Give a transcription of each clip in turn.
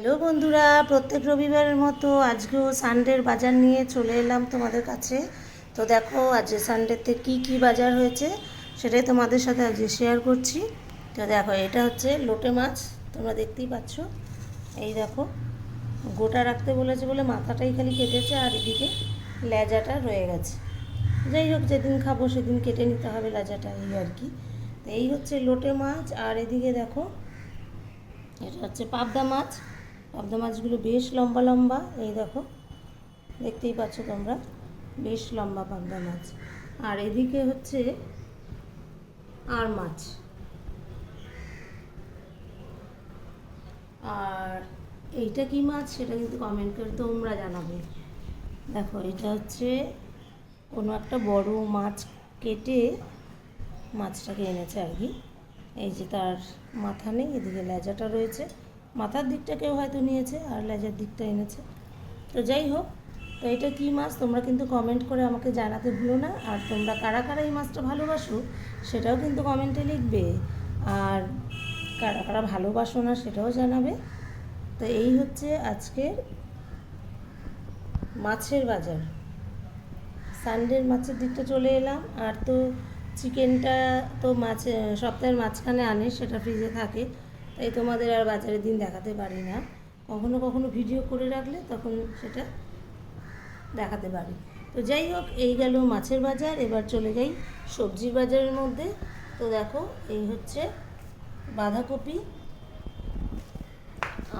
Hello বন্ধুরা, প্রত্যেক রবিবারের মতো আজকেও সানডের বাজার নিয়ে চলে এলাম তোমাদের কাছে। তো দেখো আজকে সানডেতে কি বাজার হয়েছে সেটাই তোমাদের সাথে আজকে শেয়ার করছি। তো দেখো, এটা হচ্ছে লোটে মাছ, তোমরা দেখতেই পাচ্ছ। এই দেখো, গোটা রাখতে বলেছে বলে মাথাটাই খালি কেটেছে, আর এদিকে লেজাটা রয়ে গেছে। যাই হোক, যেদিন খাবো সেদিন কেটে নিতে হবে লেজাটা, এই আর কি। তো এই হচ্ছে লোটে মাছ। আর এদিকে দেখো, এটা হচ্ছে পাবদা মাছ। পাবদা মাছগুলো বেশ লম্বা লম্বা, এই দেখো, দেখতেই পাচ্ছ তোমরা, বেশ লম্বা পাবদা মাছ। আর এদিকে হচ্ছে আর মাছ। আর এইটা কি মাছ সেটা কিন্তু কমেন্ট করে তোমরা জানাবে। দেখো, এটা হচ্ছে কোনো একটা বড় মাছ কেটে মাছটাকে এনেছে আর কি। এই যে তার মাথা নেই, এদিকে লেজাটা রয়েছে। মাথার দিকটা কেউ হয়তো নিয়েছে আর লেজার দিকটা এনেছে। তো যাই হোক, তো এটা কী মাছ তোমরা কিন্তু কমেন্ট করে আমাকে জানাতে ভুলো না। আর তোমরা কারা কারা এই মাছটা ভালোবাসো সেটাও কিন্তু কমেন্টে লিখবে। আর কারা কারা ভালোবাসো না সেটাও জানাবে। তো এই হচ্ছে আজকের মাছের বাজার। সানডের মাছের দিকটা চলে এলাম। আর তো চিকেনটা তো সপ্তাহের মাঝখানে আনে, সেটা ফ্রিজে থাকে, তাই তোমাদের আর বাজারের দিন দেখাতে পারি না। কখনো কখনো ভিডিও করে রাখলে তখন সেটা দেখাতে পারি। তো যাই হোক, এই গেল মাছের বাজার। এবার চলে যাই সবজির বাজারের মধ্যে। তো দেখো, এই হচ্ছে বাঁধাকপি,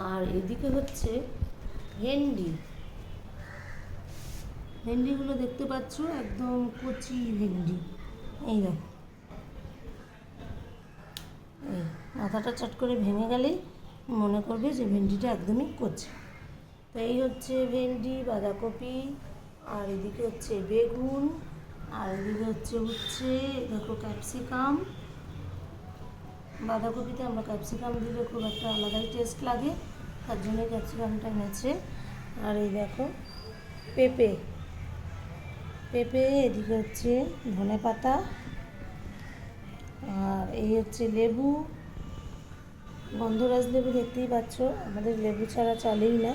আর এদিকে হচ্ছে ভেন্ডি। ভেন্ডিগুলো দেখতে পাচ্ছ, একদম কচি ভেন্ডি। এই দেখো, এই মাথাটা চট করে ভেঙে গেলেই মনে করবে যে ভেন্ডিটা একদমই কচি। তো এই হচ্ছে ভেন্ডি, বাঁধাকপি, আর এদিকে হচ্ছে বেগুন, আর এদিকে হচ্ছে দেখো ক্যাপসিকাম। বাঁধাকপিতে আমরা ক্যাপসিকাম দিলে খুব একটা আলাদাই টেস্ট লাগে, তার জন্য ক্যাপসিকামটা এনেছে। আর এই দেখো পেঁপে, এদিকে হচ্ছে ধনে পাতা, আর এই হচ্ছে লেবু, গন্ধরাজ লেবু, দেখতেই পাচ্ছ আমাদের লেবু ছাড়া চলেই না।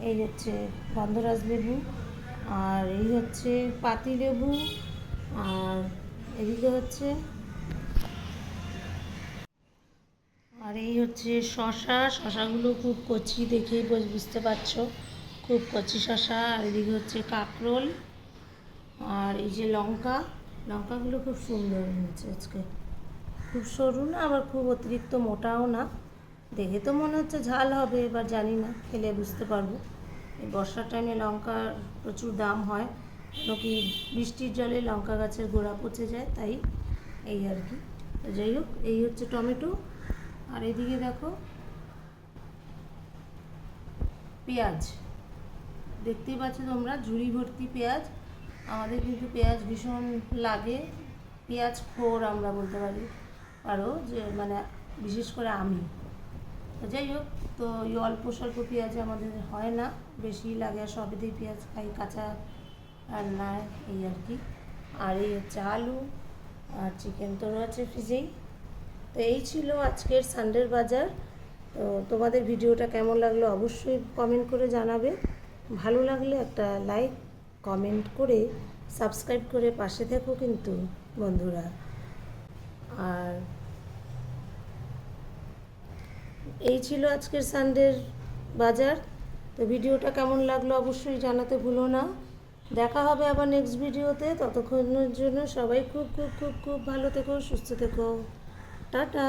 এই হচ্ছে গন্ধরাজ লেবু, আর এই হচ্ছে পাতি লেবু, আর এদিকে হচ্ছে, আর এই হচ্ছে শশাগুলো খুব কচি, দেখেই বুঝতে পারছো, খুব কচি শশা। আর এদিকে হচ্ছে কাঁকরোল, আর এই যে লঙ্কাগুলো খুব সুন্দর হয়েছে আজকে, খুব সরু না আবার খুব অতিরিক্ত মোটাও না। দেখে তো মনে হচ্ছে ঝাল হবে, এবার জানি না, খেলে বুঝতে পারবো। এই বর্ষার টাইমে লঙ্কার প্রচুর দাম হয়, কেন কি বৃষ্টির জলে লঙ্কা গাছের গোড়া পচে যায়, তাই এই আর কি। তো যাই হোক, এই হচ্ছে টমেটো। আর এদিকে দেখো পেঁয়াজ, দেখতেই পাচ্ছ তোমরা, ঝুড়ি ভর্তি পেঁয়াজ। আমাদের কিন্তু পেঁয়াজ ভীষণ লাগে, পেঁয়াজ খোর আমরা বলতে পারো যে, মানে বিশেষ করে আমি। তো যাই হোক, তো এই অল্প স্বল্প পেঁয়াজ আমাদের হয় না, বেশি লাগে, আর সবেতেই পেঁয়াজ খাই, কাঁচা রান্নায়, এই আর কি। আর এই হচ্ছে আলু, আর চিকেন তো রয়েছে ফ্রিজেই। তো এই ছিল আজকের সানডের বাজার। তো তোমাদের ভিডিওটা কেমন লাগলো অবশ্যই কমেন্ট করে জানাবে। ভালো লাগলে একটা লাইক, কমেন্ট করে সাবস্ক্রাইব করে পাশে থেকো কিন্তু বন্ধুরা। আর এই ছিল আজকের সানডের বাজার। তো ভিডিওটা কেমন লাগলো অবশ্যই জানাতে ভুলো না। দেখা হবে আবার নেক্সট ভিডিওতে। ততক্ষণের জন্য সবাই খুব খুব খুব খুব ভালো থেকো, সুস্থ থেকো। টাটা।